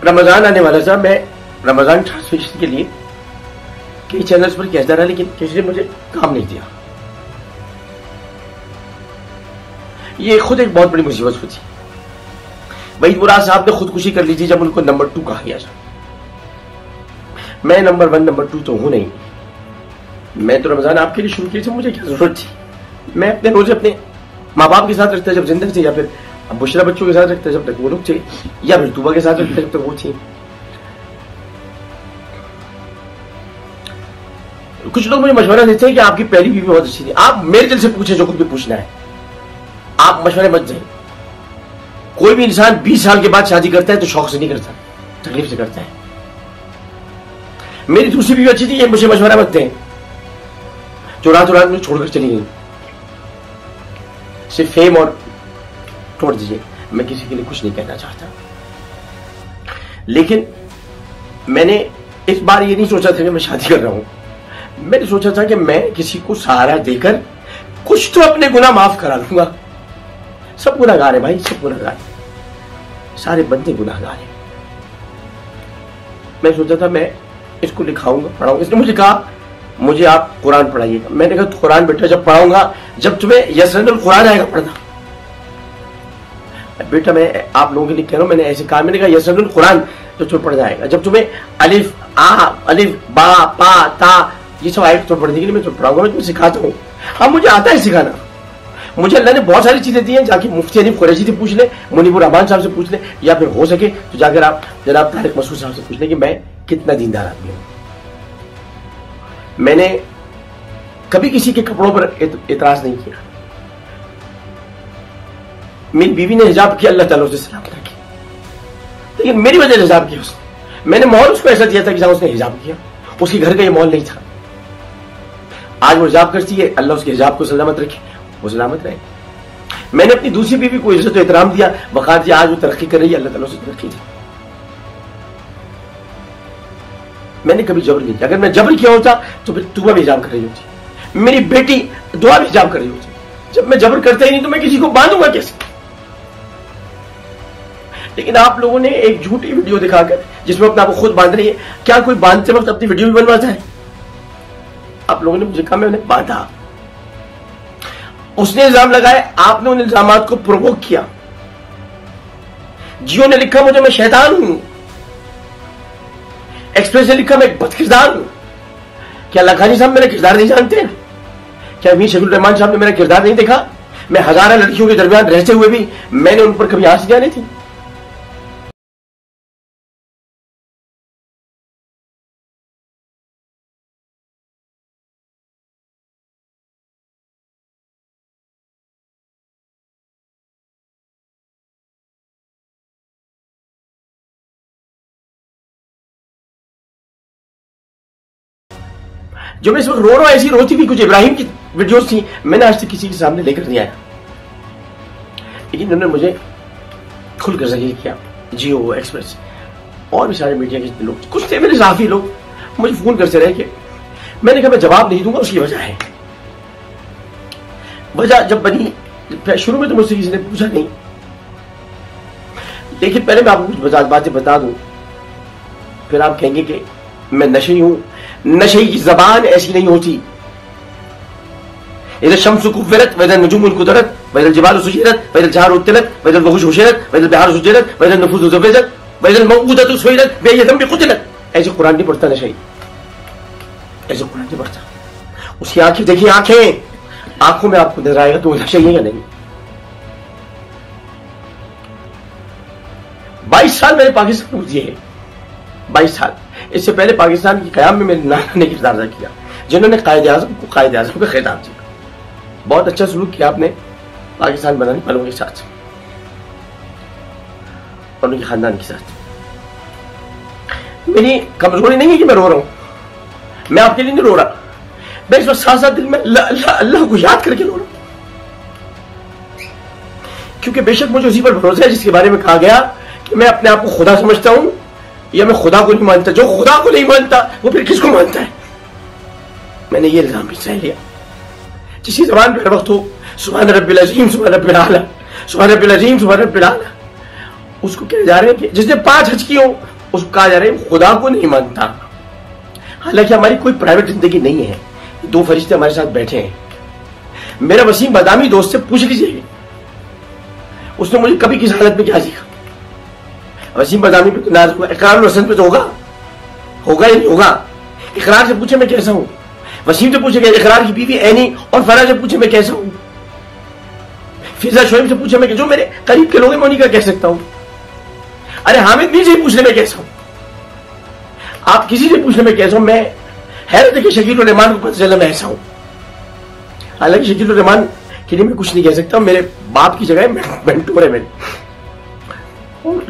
रमजान आने वाला था, मैं रमजान ट्रांसमिशन के लिए कई चैनल्स पर कहता रहा, लेकिन किसी ने मुझे काम नहीं दिया। ये खुद एक बहुत बड़ी मुसीबत हुई। वहीद मुराद साहब ने खुदकुशी कर ली थी जब उनको नंबर 2 कहा गया था। मैं नंबर 1 नंबर 2 तो हूं नहीं। मैं तो रमजान आपके लिए शुरू की थी, मुझे क्या जरूरत थी। मैं अपने रोजे अपने माँ बाप के साथ रखता जब जिंदा थे, या फिर बुशरा बच्चों के साथ रखता जब तक वो लोग थे, या फिर तुबा के साथ रखता जब तक वो थी। कुछ लोग मुझे मशवरा देते हैं कि आपकी पहली बीवी बहुत अच्छी थी। आप मेरे दिल से पूछे जो कुछ भी पूछना है, आप मशवरे मत दें। कोई भी इंसान 20 साल के बाद शादी करता है तो शौक से नहीं करता, तकलीफ से करता है। मेरी दूसरी बीवी अच्छी थी, ये मुझे मशवरा मत दें जो रात रात में छोड़कर चली गई। सिर्फ फेम और छोड़ दीजिए, मैं किसी के लिए कुछ नहीं कहना चाहता। लेकिन मैंने इस बार ये नहीं सोचा था कि मैं शादी कर रहा हूं। मैंने सोचा था कि मैं किसी को सहारा देकर कुछ तो अपने गुनाह माफ करा लूंगा। सब गुनाहगार है भाई, सब गुनाहगार है, सारे बंदे गुनाहगार हैं। मैं सोचा था मैं इसको लिखाऊंगा, पढ़ाऊंगा। इसने मुझे कहा मुझे आप कुरान पढ़ाइएगा। मैंने कहा कुरान बेटा जब पढ़ाऊंगा, जब तुम्हें यसरनुल कुरान आएगा पढ़ना। बेटा मैं आप लोगों के लिए कह रहा हूं, मैंने ऐसे कहा। मैंने कहा यसरनुल कुरान तो तुम्हें पढ़ जाएगा, जब तुम्हें अलिफ बा पा ता ये सब आयत तो पढ़ने के लिए मैं तुम्हें पढ़ाऊंगा, मैं तुम्हें सिखाता हूँ। हाँ मुझे आता है सिखाना। मुझे अल्लाह ने बहुत सारी चीजें दी हैं। जाके मुफ्ती हनीफ कुरैशी से पूछ ले, मुनीबुर रहमान साहब से पूछ ले, या फिर हो सके तो जाकर आप जनाब तारिक मसूद साहब से पूछ ले कि मैं कितना दीनदार आदमी हूं। मैंने कभी किसी के कपड़ों पर एतराज नहीं किया। मेरी बीवी ने हिजाब किया, अल्लाह ताला उसे सलामत रखे, लेकिन मेरी वजह से हिजाब किया उसने। मैंने माहौल उसको ऐसा दिया था कि जहां उसने हिजाब किया, उसके घर का ये माहौल नहीं था। आज वो हिजाब करती है, अल्लाह उसके हिजाब को सलामत रखे, वो सलामत रहे। मैंने अपनी दूसरी बीवी को इज्जत और एहतराम दिया, वक़ार दिया, आज वो तरक्की कर रही है, अल्लाह ताला उसे तरक्की दी। मैंने कभी जबर नहीं किया। अगर मैं जबर किया होता तो फिर तुबा भी हिजाब कर रही होती, मेरी बेटी दुआ भी हिजाब कर रही होती। जब मैं जबर करता ही नहीं तो मैं किसी को बांधूंगा कैसे। लेकिन आप लोगों ने एक झूठी वीडियो दिखाकर जिसमें अपने आप को खुद बांध रही है। क्या कोई बांधते वक्त अपनी वीडियो भी बनवाता है? आप लोगों ने मुझे कहा, मैंने बांधा। उसने इल्जाम लगाए, आपने उन इल्जामात को प्रोवोक किया। जियो ने लिखा मुझे मैं शैतान हूं, एक्सप्रेस ने लिखा मैं एक बदकिरदार हूं। क्या लखानी साहब मेरा किरदार नहीं जानते? क्या मीर शफीउर रहमान साहब ने मेरा किरदार नहीं देखा? मैं हजारों लड़कियों के दरमियान रहते हुए भी मैंने उन पर कभी आंख जाने थी? जो मैं इस वक्त रो रहा हूं, ऐसी रोती भी कुछ इब्राहिम की वीडियोस थी, मैंने आज तक किसी के सामने लेकर नहीं आया। लेकिन उन्होंने मुझे खुलकर ज़हीर किया। जियो, एक्सप्रेस और भी सारे मीडिया के लोग, कुछ थे मेरे साथी लोग, मुझे फोन करते रहे कि मैंने कहा मैं जवाब नहीं दूंगा। उसकी वजह है, वजह जब बनी, शुरू में तो मुझसे किसी ने पूछा नहीं, लेकिन पहले मैं आपको कुछ बातें बता दूं, फिर आप कहेंगे कि मैं नशई हूं। नशई की जबान ऐसी नहीं होती। इधर शम्सु कुव्विरत व इधर नुजूमुल कुदरत व इधर जिबालु सुजिरत व इधर जहारु तिलत व इधर वहुश हुशिरत व इधर बिहारु सुजिरत व इधर नुफूसु ज़ुफ़िज़त व इधर मौऊदतु सुइरत व यदम बिक़ुतिलत। ऐसे कुरान नहीं पढ़ता नशई, ऐसे कुरान नहीं पढ़ता। उसकी आंखें देखिए, आंखें, आंखों में आपको नजर आएगा तो नशई है या नहीं। 22 साल मैंने पाकिस्तान में दिए हैं, 22 साल। इससे पहले पाकिस्तान की क़याम में मेरे नाना ने किरदार अदा किया, जिन्होंने कायद-ए-आज़म को कायद-ए-आज़म का खिताब दिया। बहुत अच्छा सलूक किया आपने पाकिस्तान बनाने वालों के साथ और उनके खानदान के साथ। मेरी कमजोरी नहीं है कि मैं रो रहा हूं, मैं आपके लिए नहीं रो रहा। मैं इस वक्त साथ साथ दिल में अल्लाह को याद करके रो रहा हूं, क्योंकि बेशक मुझे उसी पर भरोसा है जिसके बारे में कहा गया कि मैं अपने आप को खुदा समझता हूं या मैं खुदा को नहीं मानता। जो खुदा को नहीं मानता वो फिर किसको मानता है? मैंने ये इल्जाम भी सह लिया। जिसी जबान पर वक्त हो सुभान रब्बिल अज़ीम सुभान रब्बिल आला, सुभान रब्बिल अज़ीम सुभान रब्बिल आला, उसको कह जा रहे हैं कि जिसने 5 हज किए हो उसको कहा जा रहा है खुदा को नहीं मानता। हालांकि हमारी कोई प्राइवेट जिंदगी नहीं है। 2 फरिश्ते हमारे साथ बैठे हैं। मेरा वसीम बदामी दोस्त से पूछ लीजिए उसने मुझे कभी किस हालत में क्या सीखा। वसीम बदामी पे तो नाज हुआ, इकरार हसन पे तो होगा या नहीं होगा। इकरार से पूछे मैं कैसा हूं, वसीम से पूछे इकरार की बीवी एनी और फराज से पूछे मैं कैसा हूं, फिजा शोएब से पूछे मैं जो मेरे करीब के लोग हैं मैं उन्हीं का कह सकता हूं। अरे हामिद मीर से पूछने में कैसा हूं, आप किसी से पूछने में कैसा हूं। मैं हैरत कि शकील रहमान को पता चला मैं ऐसा हूं। हालांकि शकील रहमान के लिए मैं कुछ नहीं कह सकता, मेरे बाप की जगह मेंटोर है मेरे,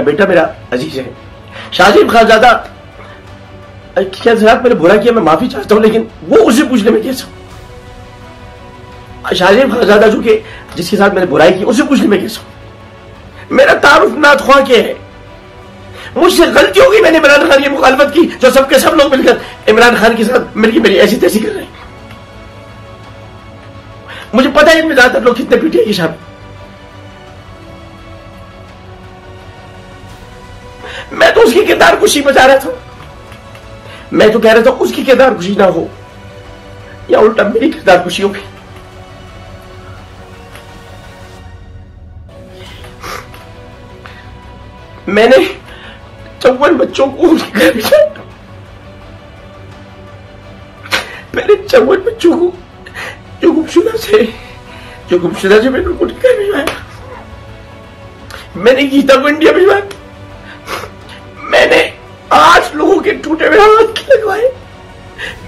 बेटा मेरा अजीज है। शाहजीब खानजादा क्या साहब मैंने बुरा किया, मैं माफी चाहता हूं, लेकिन वो उसे पूछने में कैसा हूं। शाहजीब खानजादा जो कि जिसके साथ मैंने बुराई की उसे पूछने में कैसा हूं। मेरा तारुफ नात ख्वाह के है, मुझसे गलती होगी मैंने इमरान खान की मुखालफत की जो सबके सब लोग मिलकर इमरान खान के साथ मेरी ऐसी तैसी कर रहे हैं। मुझे पता है इनमें ज्यादातर लोग कितने पीटे साहब। मैं तो उसकी किरदार खुशी बचा रहा था, मैं तो कह रहा था उसकी किरदार खुशी ना हो या उल्टा मेरी किरदार खुशी होगी। मैंने 54 बच्चों को उनके घर भेजा, मैंने 54 बच्चों को जो गुमशुदा से मैंने उनको घर भिजवाया। मैंने गीता को इंडिया भिजवाया। मैंने 8 लोगों के टूटे हुए हाथ लगवाए।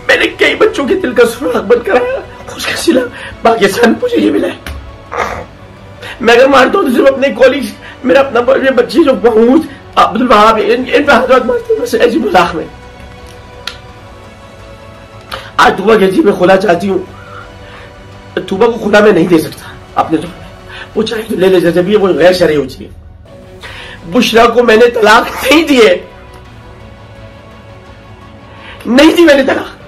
मैंने कई बच्चों के दिल का सुराग बंद कराया, उसका सिला पाकिस्तान मुझे ये मिला है। मैं अगर मारता हूं तो सिर्फ अपने कॉलेज मेरा अपना बच्चे जो महमूद अब्दुल वहाब इन पे हाथ मारते बस ऐसी मजाक में। आज तुबा कहती मैं खुला चाहती हूं, तुबा को खुला मैं नहीं दे सकता अपने तो, वो चाहे तो ले ले, जैसे भी वो गैर शरई हो चाहिए। बुशरा को मैंने तलाक नहीं दी है, नहीं दी मैंने तलाक।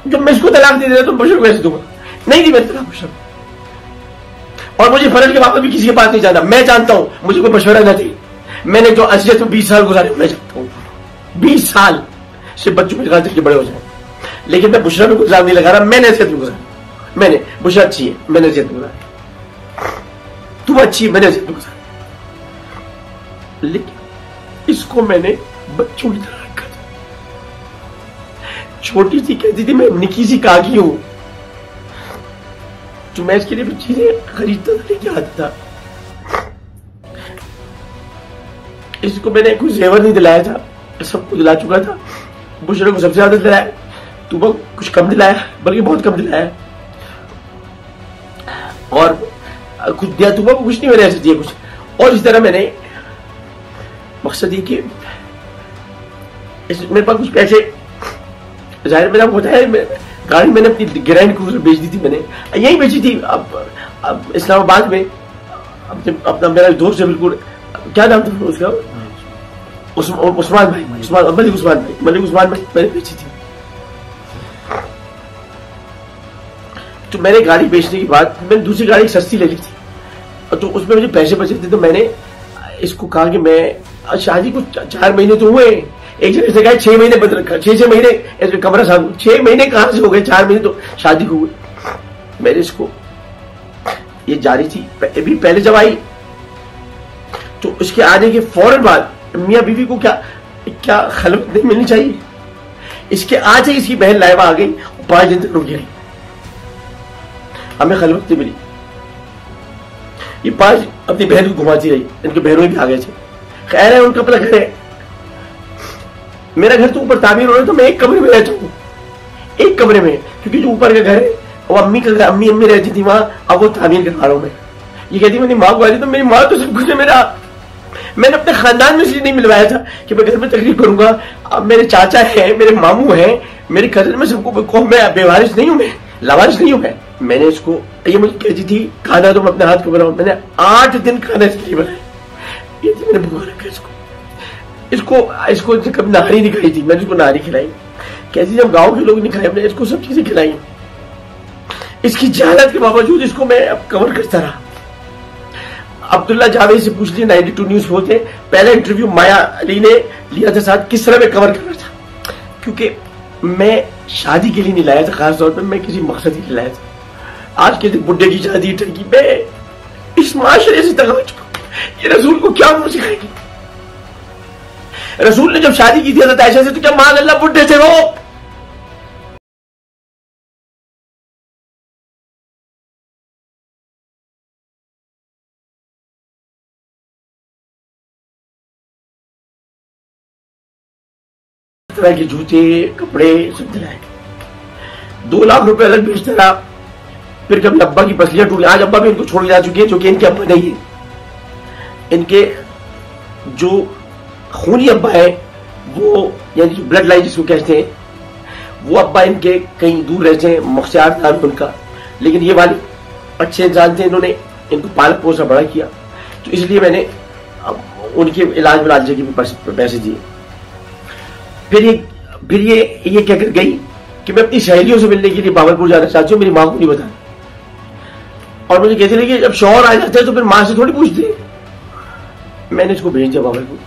जब मैं इसको तलाक दे देता तो बुशरा को ऐसे दूंगा, नहीं दी मैंने तलाक बुशरा। और मुझे फर्ज के बावजूद भी किसी के पास नहीं जाना। मैं जानता हूं मुझे कोई मशवरा न थी। मैंने जो असलियत में 20 साल गुजारे मैं जानता हूं 20 साल से बच्चों के घर बड़े हो जाए, लेकिन मैं बुशरा में गुजार नहीं लगा रहा, मैंने असलियत में गुजारा। मैंने बुशरा अच्छी है, मैंने असलियत में गुजारा, तुम अच्छी है, मैंने असलियत में गुजारा, लेकिन इसको मैंने बच्चों की तरह रखा था। छोटी सी कहती थी मैं निकी सी काकी हूं, जो मैं इसके लिए चीजें खरीदता था लेके आता था। इसको मैंने कुछ जेवर नहीं दिलाया था, सब कुछ दिला चुका था। बुशरा को सबसे ज्यादा दिलाया, तुबा कुछ कम दिलाया, बल्कि बहुत कम दिलाया, और कुछ दिया तुबा को कुछ नहीं, मैंने ऐसे दिया कुछ। और इस तरह मैंने मकसद ये कि मेरे पास कुछ पैसे, जाहिर मैंने आपको बताया गाड़ी मैंने अपनी ग्रैंड क्रूजर बेच दी थी, मैंने यही बेची थी अब इस्लामाबाद में। अपना मेरा दोस्त है बिल्कुल, क्या नाम था उसका, उस्मान भाई, मलिक उस्मान भाई मैंने बेची थी। तो मैंने गाड़ी बेचने के बाद मैंने दूसरी गाड़ी सस्ती ले ली थी, तो उसमें मुझे पैसे बचे थे। तो मैंने इसको कहा कि मैं शादी को 4 महीने तो हुए, एक जगह से कहा 6 महीने बंद रखा, 6 महीने कमरा साहब 6 महीने कहां से हो गए, 4 महीने तो शादी को हुए। मैंने इसको ये जारी थी अभी पहले जब आई, तो इसके आने के फौरन बाद मियां बीवी को क्या खलवत नहीं मिलनी चाहिए। इसके आज ही इसकी बहन लाइबा आ गई, 5 दिन तक रुक गई, हमें खलवत नहीं मिली। ये 5 अपनी बहन को घुमाती रही, इनके बहनों भी आ गए थे। खैर है, उनका अपना घर है, मेरा घर तो ऊपर तामीर हो रहा है, तो मैं एक कमरे में रहता हूँ, एक कमरे में, क्योंकि जो ऊपर का घर है वो अम्मी का घर, अम्मी रहती थी वहां, अब वो तामीर करवा रहा हूं मैं। ये कहती मेरी माँ को आ रही, तो मेरी माँ तो सब कुछ है मेरा। मैंने अपने खानदान में इसलिए नहीं मिलवाया था कि मैं घर में तकलीफ करूंगा। अब मेरे चाचा है, मेरे मामू है, मेरे कजन में सबको, मैं बेवारिस नहीं हूं, मैं लावारिस नहीं हूं मैं। मैंने इसको, ये मुझे कहती थी खाना तो मैं अपने हाथ को बनाऊं, मैंने 8 दिन खाना इसके लिए बनाया। ये थी मैंने भूखा रखा इसको कभी नहारी नहीं खाई थी, मैंने इसको नहारी खिलाई। कैसी जब गांव के लोग नहीं खाए, मैंने इसको सब चीजें खिलाई। इसकी जहालत के बावजूद इसको मैं अब कवर करता रहा। अब्दुल्ला जावेद से पूछ लिया, 92 न्यूज बोलते, पहला इंटरव्यू माया अली ने लिया था साथ, किस तरह मैं कवर करना था, क्योंकि मैं शादी के लिए नहीं लाया था, खास तौर पे मैं किसी मकसद के लिए लाया था। आज के दिन बुड्ढे की शादी टर्की में इस माशरे से तक ये रसूल को क्या मुंह सिखाएगी? रसूल ने जब शादी की थी हज़रत आयशा से तो क्या मान अल्लाह बुड्ढे थे वो? तरह के जूते कपड़े सब दिलाए, 2 लाख रुपए अलग बेचता रहा। फिर कभी अब्बा की पसलियां टूटी, आज अब्बा भी इनको छोड़ जा चुके हैं, जो कि इनके अब्बा नहीं है। इनके जो खूनी अब्बा है वो, यानी कि ब्लड लाइन जिसको कहते हैं, वो अब्बा इनके कहीं दूर रहते हैं, मुख्तियार नाम उनका, लेकिन ये वाले अच्छे इंसान थे, इन्होंने इनको पालक पोसा बड़ा किया, तो इसलिए मैंने उनके इलाज के भी पैसे दिए। फिर ये कहकर गई कि मैं अपनी सहेलियों से मिलने के लिए बाबरपुर जाना चाहती हूँ, मेरी माँ को नहीं बताना। और मुझे कहते रहे कि जब शौहर आ जाते हैं तो फिर माँ से थोड़ी पूछते। मैंने इसको भेज दिया बाबरपुर,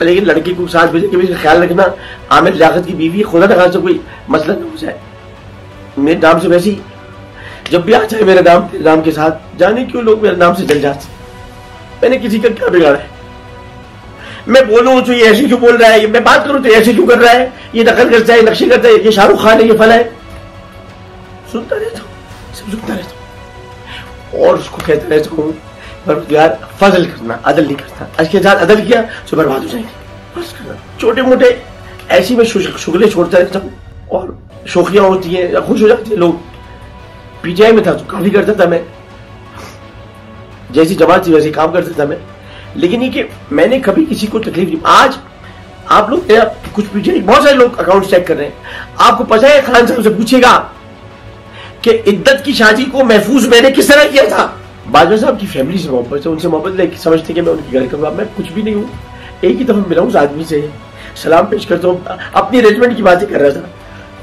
लेकिन लड़की को साथ भेजे कि इसका ख्याल रखना, आमिर लियाकत की बीवी, खुदा न खासा कोई मसला न हो जाए। मेरे नाम से वैसे ही जब भी आ जाए मेरे नाम के साथ, जाने क्यों लोग मेरे नाम से जल जाते। मैंने किसी का क्या बिगाड़ा है? मैं बोलूं तो ये ऐसे क्यों बोल रहा है, मैं बात करूं तो ऐसे क्यों कर रहा है, ये नकल करता है, नक्शे करता है, ये शाहरुख खान है, ये फला है। सुनता रहता हूं, सब सुनता रहता हूं और उसको कहता रहता हूं परवरदिगार फजल करना, अदल नहीं करता। आज के साथ अदल किया तो बर्बाद हो जाएंगे। छोटे मोटे ऐसी में शुगले छोड़ता रहता हूं और शोखियां होती है, खुश हो जाते हैं लोग। पीटीआई में था तो काफी करता था मैं, जैसी जमात थी वैसे काम करता था मैं, लेकिन ये कि मैंने कभी किसी को तकलीफ नहीं। आज आप लोग कुछ पीछे बहुत सारे लोग अकाउंट चेक कर रहे हैं, आपको पता है खान साहब से पूछेगा कि इद्दत की शादी को महफूज मैंने किस तरह किया था। बाजवा साहब की फैमिली से मोहब्बत है, उनसे मोहब्बत समझते कि मैं उनके घर करूंगा। मैं कुछ भी नहीं हूँ, एक ही दफा मिला उस आदमी से, सलाम पेश करता हूँ, अपनी रेजिमेंट की बातें कर रहा था,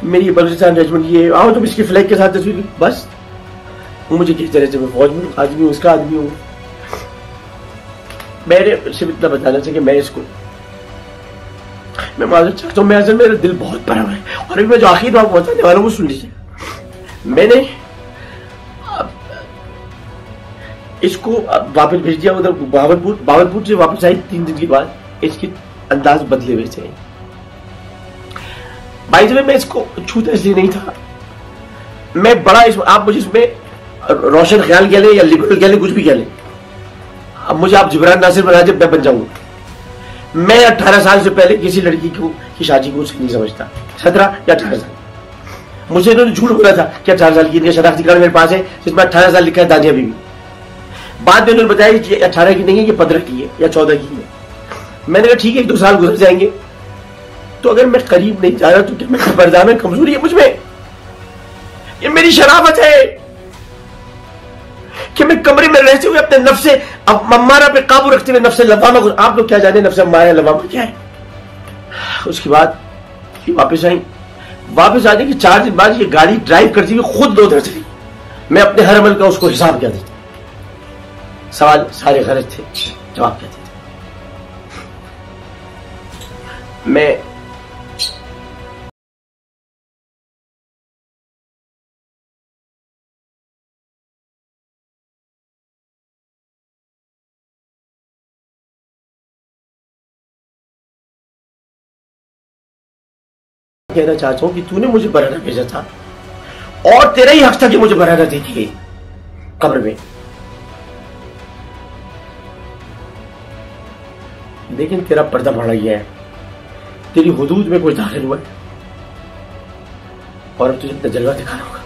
मेरी बलूचिस्तान रेजिमेंट ये आओ तुम इसकी फ्लैग के साथ तस्वीर, बस वो मुझे कहते रहते मैं फौज में आदमी हूँ, उसका आदमी हूँ। मैंने सिर्फ इतना बताना चाहिए कि मैं माजूद चाहता हूँ, मैं असल मेरा दिल बहुत भरा है। और मैं जो आखिर बात बताने वाला हूँ वो सुन लीजिए। मैंने इसको वापस भेज दिया उधर बाबरपुर से वापस आई 3 दिन के बाद, इसके अंदाज बदले हुए थे। बाई द वे मैं इसको छूता इसलिए नहीं था, मैं बड़ा आप मुझे इसमें रोशन ख्याल कह लें या लिबरल कह लें, कुछ भी कह लें, अब मुझे आप जिब्रान नासिर बना जब मैं बन जाऊंगा। मैं 18 साल से पहले किसी लड़की की शादी को नहीं समझता, 17 या 18 साल। मुझे इन्होंने झूठ बोला था कि 18 साल की, इनका शनाख्ती कार्ड मेरे पास है जिसमें 18 साल लिखा है, दानिया बीवी। बाद में उन्होंने बताया कि 18 की नहीं है, ये 15 की है या 14 की है। मैंने कहा ठीक है, 1-2 साल गुजर जाएंगे, तो अगर मैं करीब नहीं जा रहा तो क्या मैं खबरदार में कमजोरी है मुझमें? ये मेरी शराफत है कि मैं कमरे में रहते हुए अपने नफ्स से अम्मारा पे काबू रखते हुए नफ्स लवामा को, आप लोग क्या जाने नफ्स अम्मारा लवामा क्या है। उसके बाद वापस आई, वापस आने के 4 दिन बाद ये गाड़ी ड्राइव करती हुई खुद 2 चली। मैं अपने हर अमल का उसको हिसाब क्या देता, सवाल सारे गलत थे, जवाब क्या देते। मैं कहना चाहता हूं कि तूने मुझे बराना भेजा था और तेरा ही हक था कि मुझे बराना देखी गई कब्र में, लेकिन तेरा पर्दा फाड़ा गया है, तेरी हुदूद में कोई दाखिल हुआ है और अब तुझे अपना जलवा दिखाना होगा।